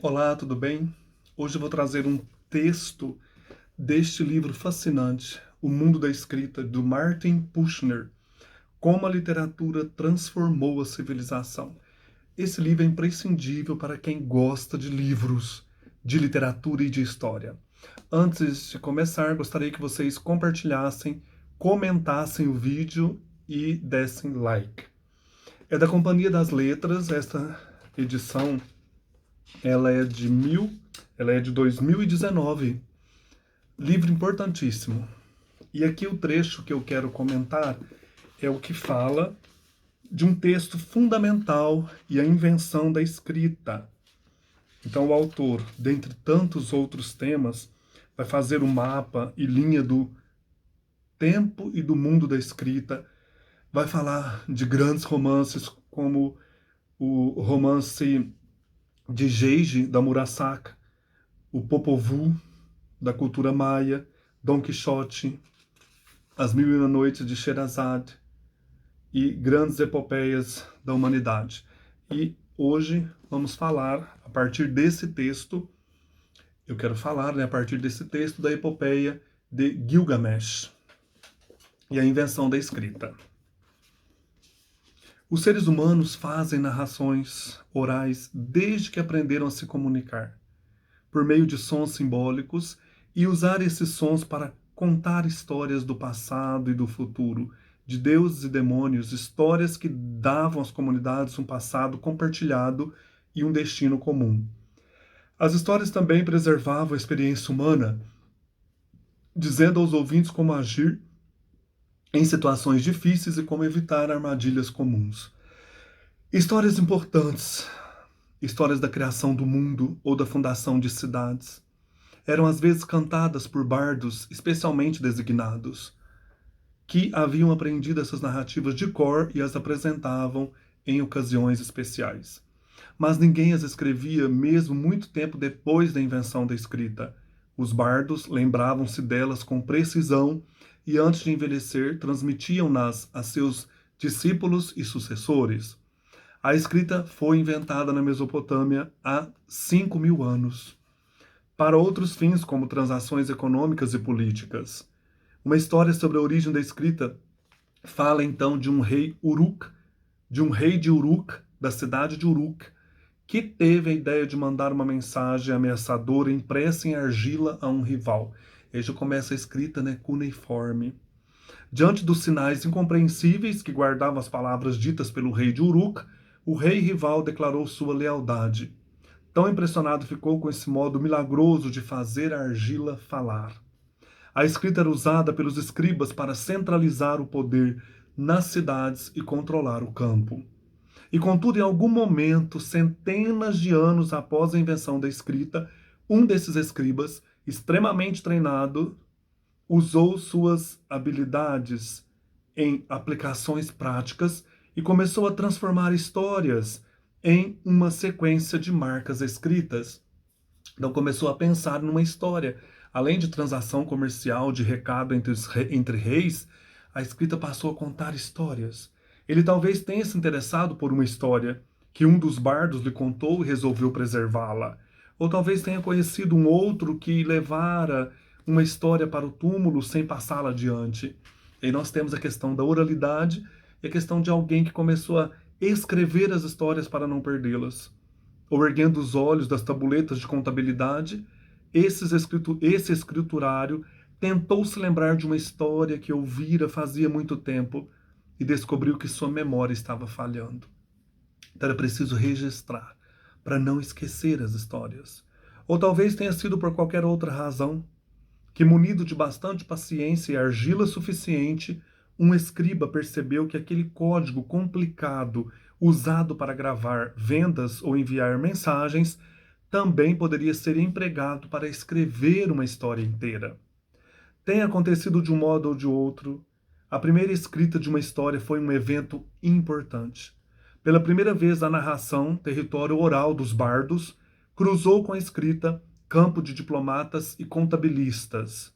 Olá, tudo bem? Hoje eu vou trazer um texto deste livro fascinante, O Mundo da Escrita, do Martin Pushner, Como a Literatura Transformou a Civilização. Esse livro é imprescindível para quem gosta de livros, de literatura e de história. Antes de começar, gostaria que vocês compartilhassem, comentassem o vídeo e dessem like. É da Companhia das Letras, esta edição ela é de mil, ela é de 2019. Livro importantíssimo. E aqui o trecho que eu quero comentar é o que fala de um texto fundamental e a invenção da escrita. Então o autor, dentre tantos outros temas, vai fazer o mapa e linha do tempo e do mundo da escrita, vai falar de grandes romances como o romance de Jeiji da Murasaka, o Popol Vuh da cultura maia, Dom Quixote, As Mil e Uma Noites de Sherazade e grandes epopeias da humanidade. E hoje vamos falar, a partir desse texto, eu quero falar, a partir desse texto, da epopeia de Gilgamesh e a invenção da escrita. Os seres humanos fazem narrações orais desde que aprenderam a se comunicar, por meio de sons simbólicos, e usar esses sons para contar histórias do passado e do futuro, de deuses e demônios, histórias que davam às comunidades um passado compartilhado e um destino comum. As histórias também preservavam a experiência humana, dizendo aos ouvintes como agir em situações difíceis e como evitar armadilhas comuns. Histórias importantes, histórias da criação do mundo ou da fundação de cidades, eram às vezes cantadas por bardos especialmente designados, que haviam aprendido essas narrativas de cor e as apresentavam em ocasiões especiais. Mas ninguém as escrevia mesmo muito tempo depois da invenção da escrita. Os bardos lembravam-se delas com precisão e, antes de envelhecer, transmitiam-nas a seus discípulos e sucessores. A escrita foi inventada na Mesopotâmia há 5.000 anos, para outros fins, como transações econômicas e políticas. Uma história sobre a origem da escrita fala então de um rei Uruk, de um rei de Uruk, da cidade de Uruk, que teve a ideia de mandar uma mensagem ameaçadora impressa em argila a um rival. E aí já começa a escrita, cuneiforme. Diante dos sinais incompreensíveis que guardavam as palavras ditas pelo rei de Uruk, o rei rival declarou sua lealdade. Tão impressionado ficou com esse modo milagroso de fazer a argila falar. A escrita era usada pelos escribas para centralizar o poder nas cidades e controlar o campo. E contudo, em algum momento, centenas de anos após a invenção da escrita, um desses escribas, extremamente treinado, usou suas habilidades em aplicações práticas e começou a transformar histórias em uma sequência de marcas escritas. Então começou a pensar numa história. Além de transação comercial, de recado entre reis, a escrita passou a contar histórias. Ele talvez tenha se interessado por uma história que um dos bardos lhe contou e resolveu preservá-la. Ou talvez tenha conhecido um outro que levara uma história para o túmulo sem passá-la adiante. E nós temos a questão da oralidade e a questão de alguém que começou a escrever as histórias para não perdê-las. Ou erguendo os olhos das tabuletas de contabilidade, esse escriturário tentou se lembrar de uma história que ouvira fazia muito tempo e descobriu que sua memória estava falhando. Então era preciso registrar para não esquecer as histórias. Ou talvez tenha sido por qualquer outra razão que, munido de bastante paciência e argila suficiente, um escriba percebeu que aquele código complicado usado para gravar vendas ou enviar mensagens também poderia ser empregado para escrever uma história inteira. Tem acontecido de um modo ou de outro, a primeira escrita de uma história foi um evento importante. Pela primeira vez, a narração, território oral dos bardos, cruzou com a escrita, campo de diplomatas e contabilistas.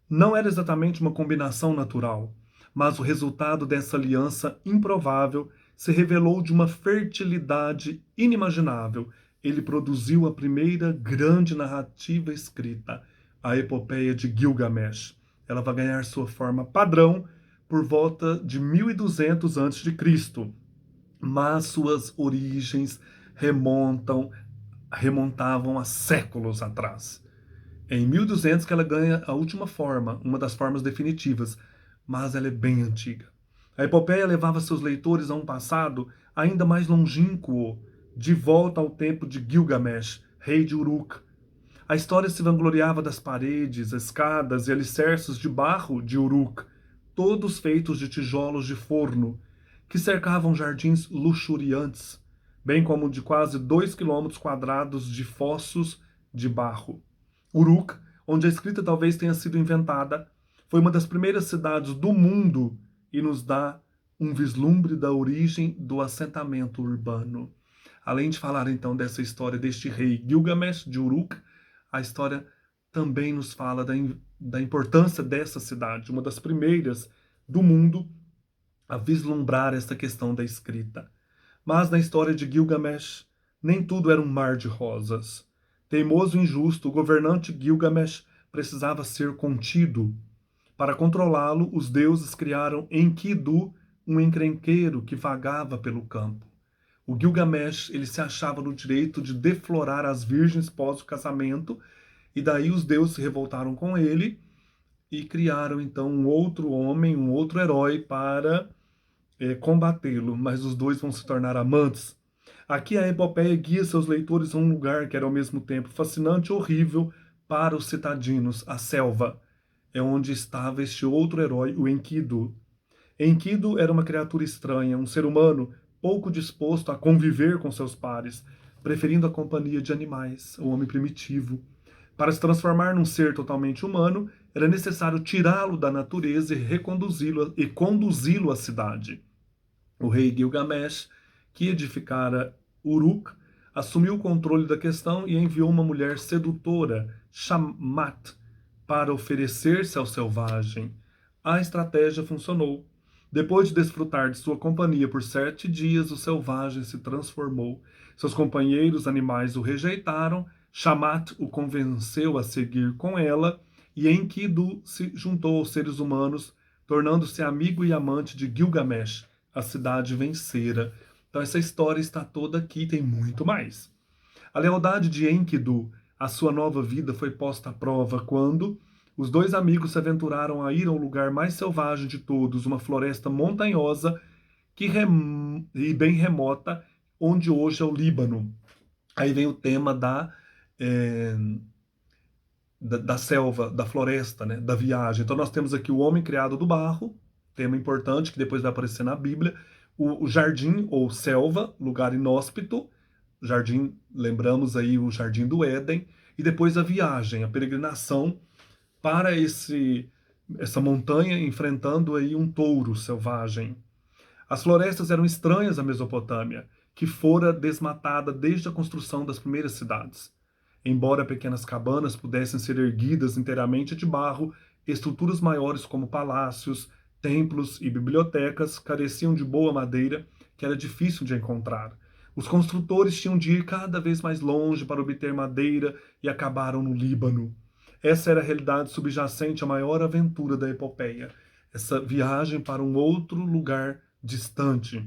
Não era exatamente uma combinação natural, mas o resultado dessa aliança improvável se revelou de uma fertilidade inimaginável ele produziu a primeira grande narrativa escrita, a Epopeia de Gilgamesh. Ela vai ganhar sua forma padrão por volta de 1200 a.C., mas suas origens remontavam a séculos atrás. É em 1200 que ela ganha a última forma, uma das formas definitivas, mas ela é bem antiga. A epopeia levava seus leitores a um passado ainda mais longínquo, de volta ao tempo de Gilgamesh, rei de Uruk. A história se vangloriava das paredes, escadas e alicerces de barro de Uruk, todos feitos de tijolos de forno, que cercavam jardins luxuriantes, bem como de quase 2 quilômetros quadrados de fossos de barro. Uruk, onde a escrita talvez tenha sido inventada, foi uma das primeiras cidades do mundo e nos dá um vislumbre da origem do assentamento urbano. Além de falar então dessa história deste rei Gilgamesh de Uruk, a história também nos fala da importância dessa cidade, uma das primeiras do mundo a vislumbrar essa questão da escrita. Mas na história de Gilgamesh, nem tudo era um mar de rosas. Teimoso e injusto, o governante Gilgamesh precisava ser contido. Para controlá-lo, os deuses criaram Enkidu, um encrenqueiro que vagava pelo campo. O Gilgamesh, ele se achava no direito de deflorar as virgens pós o casamento, e daí os deuses se revoltaram com ele e criaram então um outro homem, um outro herói para combatê-lo, mas os dois vão se tornar amantes. Aqui a epopeia guia seus leitores a um lugar que era ao mesmo tempo fascinante e horrível para os citadinos, a selva. É onde estava este outro herói, o Enkidu. Enkidu era uma criatura estranha, um ser humano pouco disposto a conviver com seus pares, preferindo a companhia de animais, o homem primitivo. Para se transformar num ser totalmente humano, era necessário tirá-lo da natureza e conduzi-lo à cidade. O rei Gilgamesh, que edificara Uruk, assumiu o controle da questão e enviou uma mulher sedutora, Shamat, para oferecer-se ao selvagem. A estratégia funcionou. Depois de desfrutar de sua companhia por 7 dias, o selvagem se transformou. Seus companheiros animais o rejeitaram, Shamat o convenceu a seguir com ela, e Enkidu se juntou aos seres humanos, tornando-se amigo e amante de Gilgamesh, a cidade vencera. Então essa história está toda aqui, tem muito mais. A lealdade de Enkidu à sua nova vida foi posta à prova quando os dois amigos se aventuraram a ir ao lugar mais selvagem de todos, uma floresta montanhosa e bem remota, onde hoje é o Líbano. Aí vem o tema da selva, da floresta, né, da viagem. Então nós temos aqui o homem criado do barro, tema importante que depois vai aparecer na Bíblia, o jardim ou selva, lugar inóspito, jardim, lembramos aí o jardim do Éden, e depois a viagem, a peregrinação para essa montanha, enfrentando aí um touro selvagem. As florestas eram estranhas à Mesopotâmia, que fora desmatada desde a construção das primeiras cidades. Embora pequenas cabanas pudessem ser erguidas inteiramente de barro, estruturas maiores como palácios, templos e bibliotecas careciam de boa madeira, que era difícil de encontrar. Os construtores tinham de ir cada vez mais longe para obter madeira e acabaram no Líbano. Essa era a realidade subjacente à maior aventura da epopeia, essa viagem para um outro lugar distante,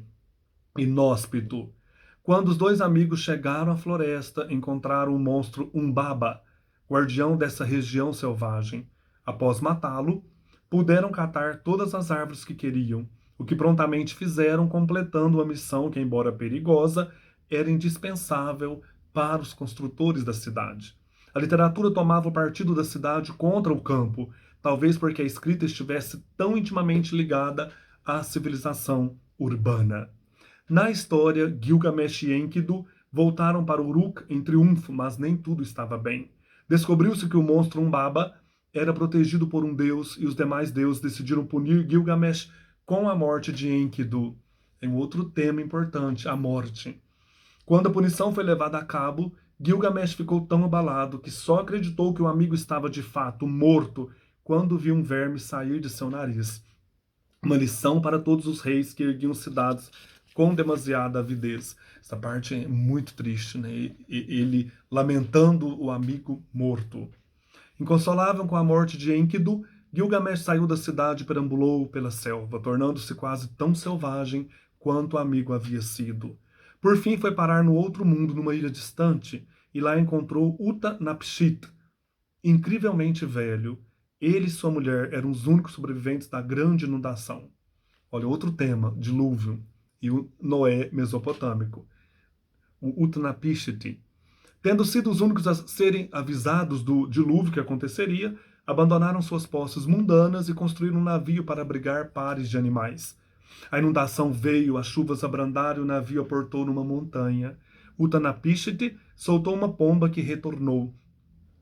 inóspito. Quando os dois amigos chegaram à floresta, encontraram o monstro Umbaba, guardião dessa região selvagem. Após matá-lo, puderam catar todas as árvores que queriam, o que prontamente fizeram, completando a missão que, embora perigosa, era indispensável para os construtores da cidade. A literatura tomava o partido da cidade contra o campo, talvez porque a escrita estivesse tão intimamente ligada à civilização urbana. Na história, Gilgamesh e Enkidu voltaram para Uruk em triunfo, mas nem tudo estava bem. Descobriu-se que o monstro Umbaba era protegido por um deus e os demais deuses decidiram punir Gilgamesh com a morte de Enkidu. Tem um outro tema importante, a morte. Quando a punição foi levada a cabo, Gilgamesh ficou tão abalado que só acreditou que o amigo estava de fato morto quando viu um verme sair de seu nariz. Uma lição para todos os reis que erguiam cidades com demasiada avidez. Essa parte é muito triste, né? Ele lamentando o amigo morto. Inconsolável com a morte de Enkidu, Gilgamesh saiu da cidade e perambulou pela selva, tornando-se quase tão selvagem quanto o amigo havia sido. Por fim, foi parar no outro mundo, numa ilha distante, e lá encontrou Utanapishtim, incrivelmente velho. Ele e sua mulher eram os únicos sobreviventes da grande inundação. Olha, outro tema, dilúvio, e o Noé mesopotâmico. O Utnapishtim. Tendo sido os únicos a serem avisados do dilúvio que aconteceria, abandonaram suas posses mundanas e construíram um navio para abrigar pares de animais. A inundação veio, as chuvas abrandaram e o navio aportou numa montanha. Utnapishtim soltou uma pomba que retornou.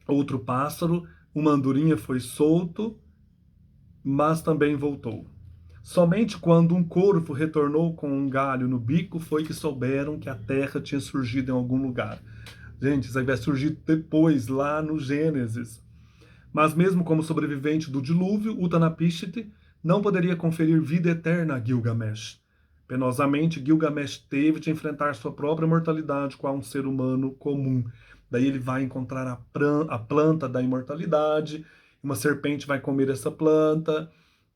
Outro pássaro, uma andorinha, foi solto, mas também voltou. Somente quando um corvo retornou com um galho no bico foi que souberam que a terra tinha surgido em algum lugar. Gente, isso aí vai surgir depois, lá no Gênesis. Mas mesmo como sobrevivente do dilúvio, Utnapishtim não poderia conferir vida eterna a Gilgamesh. Penosamente, Gilgamesh teve de enfrentar sua própria mortalidade com um ser humano comum. Daí ele vai encontrar a planta da imortalidade, uma serpente vai comer essa planta.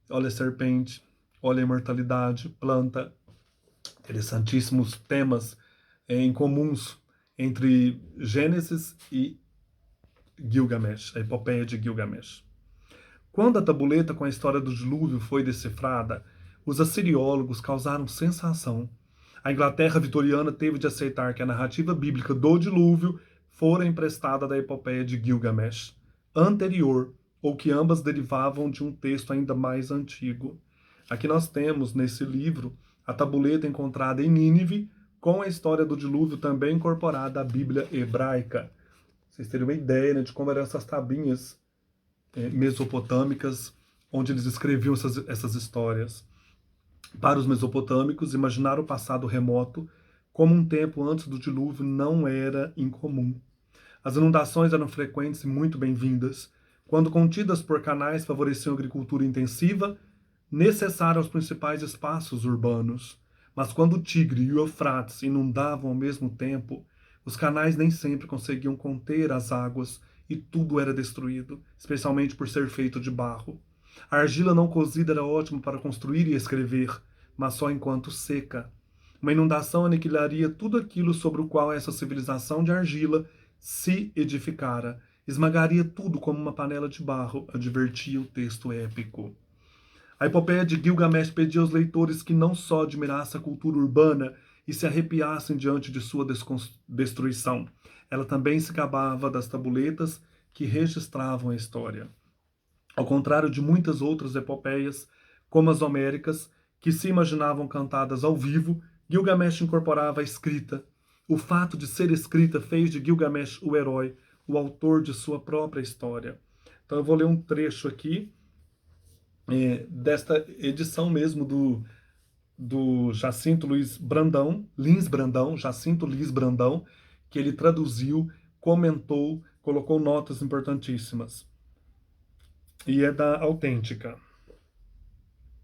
Olha a serpente, olha a imortalidade, planta. Interessantíssimos temas em comuns entre Gênesis e Gilgamesh, a epopeia de Gilgamesh. Quando a tabuleta com a história do dilúvio foi decifrada, os assiriólogos causaram sensação. A Inglaterra vitoriana teve de aceitar que a narrativa bíblica do dilúvio fora emprestada da epopeia de Gilgamesh, anterior, ou que ambas derivavam de um texto ainda mais antigo. Aqui nós temos, nesse livro, a tabuleta encontrada em Nínive, com a história do dilúvio também incorporada à Bíblia hebraica. Vocês terem uma ideia, né, de como eram essas tabinhas mesopotâmicas, onde eles escreviam essas histórias. Para os mesopotâmicos, imaginar o passado remoto como um tempo antes do dilúvio não era incomum. As inundações eram frequentes e muito bem-vindas. Quando contidas por canais favoreciam a agricultura intensiva, necessária aos principais espaços urbanos. Mas quando o Tigre e o Eufrates inundavam ao mesmo tempo, os canais nem sempre conseguiam conter as águas e tudo era destruído, especialmente por ser feito de barro. A argila não cozida era ótima para construir e escrever, mas só enquanto seca. Uma inundação aniquilaria tudo aquilo sobre o qual essa civilização de argila se edificara. Esmagaria tudo como uma panela de barro, advertia o texto épico. A epopeia de Gilgamesh pedia aos leitores que não só admirassem a cultura urbana e se arrepiassem diante de sua destruição, ela também se gabava das tabuletas que registravam a história. Ao contrário de muitas outras epopeias, como as homéricas, que se imaginavam cantadas ao vivo, Gilgamesh incorporava a escrita. O fato de ser escrita fez de Gilgamesh o herói, o autor de sua própria história. Então eu vou ler um trecho aqui desta edição mesmo do Jacinto Lins Brandão, Jacinto Lins Brandão, que ele traduziu, comentou, colocou notas importantíssimas. E é da Autêntica,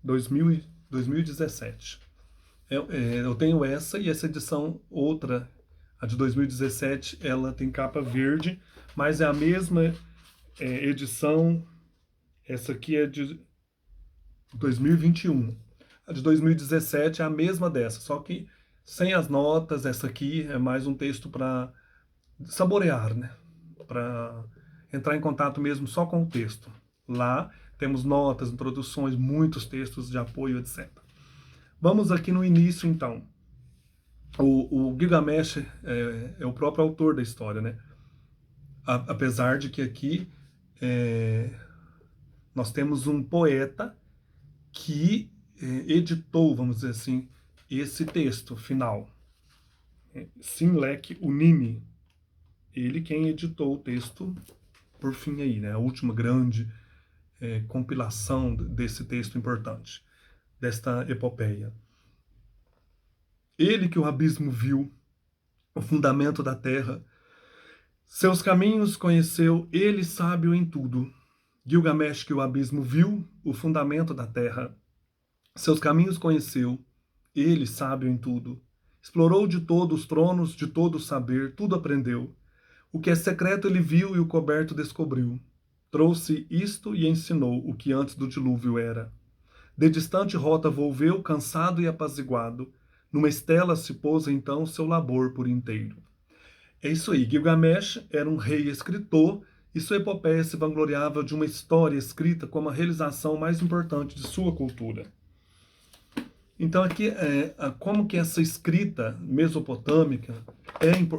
2017. Eu tenho essa e essa edição, outra, a de 2017, ela tem capa verde, mas é a mesma edição, essa aqui é de 2021. A de 2017 é a mesma dessa, só que sem as notas. Essa aqui é mais um texto para saborear, né? Para entrar em contato mesmo só com o texto. Lá temos notas, introduções, muitos textos de apoio, etc. Vamos aqui no início, então. O Gilgamesh é o próprio autor da história, né? Apesar de que aqui nós temos um poeta que editou, vamos dizer assim, esse texto final. Simlek Unimi. Ele quem editou o texto, por fim aí, né? A última grande compilação desse texto importante, desta epopeia. Ele que o abismo viu, o fundamento da terra, seus caminhos conheceu, ele sábio em tudo. Gilgamesh que o abismo viu, o fundamento da terra, seus caminhos conheceu, Ele, sábio em tudo, explorou de todo os tronos, de todo o saber, tudo aprendeu. O que é secreto ele viu e o coberto descobriu. Trouxe isto e ensinou o que antes do dilúvio era. De distante rota volveu, cansado e apaziguado. Numa estela se pôs então seu labor por inteiro. É isso aí, Gilgamesh era um rei escritor e sua epopeia se vangloriava de uma história escrita como a realização mais importante de sua cultura. Então aqui como que essa escrita mesopotâmica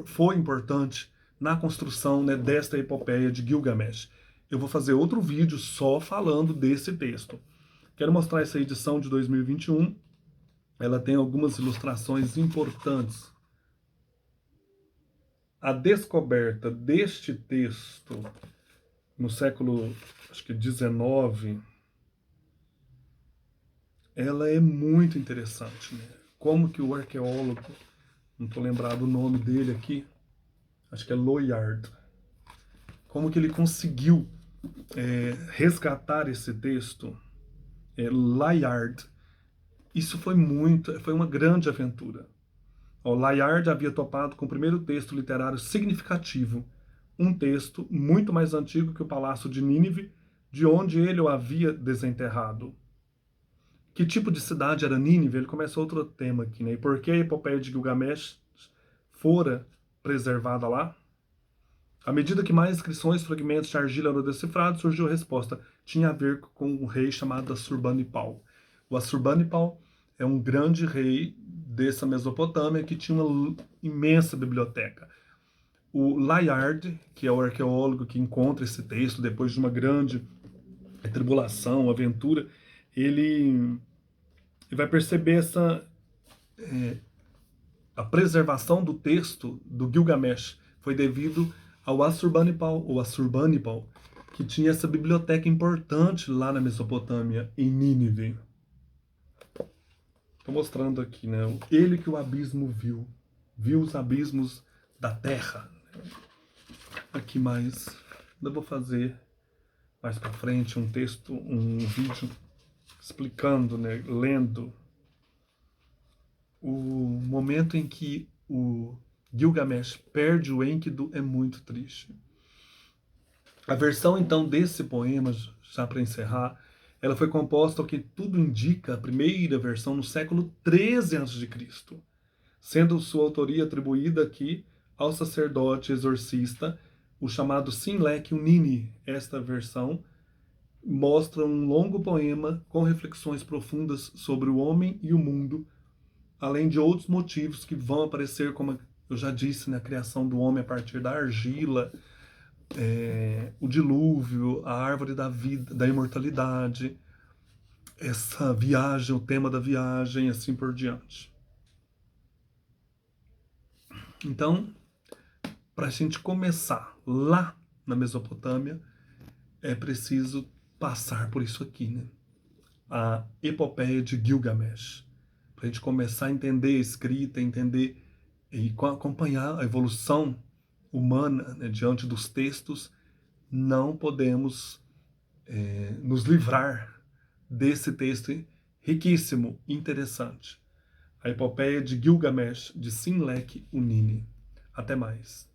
foi importante na construção, né, desta epopeia de Gilgamesh. Eu vou fazer outro vídeo só falando desse texto. Quero mostrar essa edição de 2021. Ela tem algumas ilustrações importantes. A descoberta deste texto no século, acho que 19, ela é muito interessante, né? Como que o arqueólogo, não estou lembrado o nome dele aqui, acho que é Layard, como que ele conseguiu resgatar esse texto, Layard. Isso foi uma grande aventura. O Layard havia topado com o primeiro texto literário significativo, um texto muito mais antigo que o Palácio de Nínive, de onde ele o havia desenterrado. Que tipo de cidade era Nínive? Ele começa outro tema aqui, né? E por que a epopeia de Gilgamesh fora preservada lá? À medida que mais inscrições, fragmentos de argila eram decifrados, surgiu a resposta. Tinha a ver com um rei chamado Assurbanipal. O Assurbanipal é um grande rei dessa Mesopotâmia que tinha uma imensa biblioteca. O Layard, que é o arqueólogo que encontra esse texto depois de uma grande tribulação, aventura, ele vai perceber a preservação do texto do Gilgamesh foi devido ao Assurbanipal, que tinha essa biblioteca importante lá na Mesopotâmia, em Nínive. Estou mostrando aqui, né? Ele que o abismo viu os abismos da terra. Aqui mais, ainda vou fazer mais para frente um vídeo explicando, né, lendo o momento em que o Gilgamesh perde o Enkidu é muito triste. A versão, então, desse poema, já para encerrar, ela foi composta, ao que tudo indica, a primeira versão no século 13 a.C., sendo sua autoria atribuída aqui ao sacerdote exorcista, o chamado Sinlek Unini. Esta versão mostra um longo poema com reflexões profundas sobre o homem e o mundo, além de outros motivos que vão aparecer, como eu já disse, na criação do homem a partir da argila, o dilúvio, a árvore da vida, da imortalidade, essa viagem, o tema da viagem, assim por diante. Então, para a gente começar lá na Mesopotâmia, é preciso passar por isso aqui, né? A epopeia de Gilgamesh. Para a gente começar a entender a escrita, entender e acompanhar a evolução humana, né, diante dos textos, não podemos nos livrar desse texto riquíssimo, interessante. A epopeia de Gilgamesh, de Sinlek Unini. Até mais.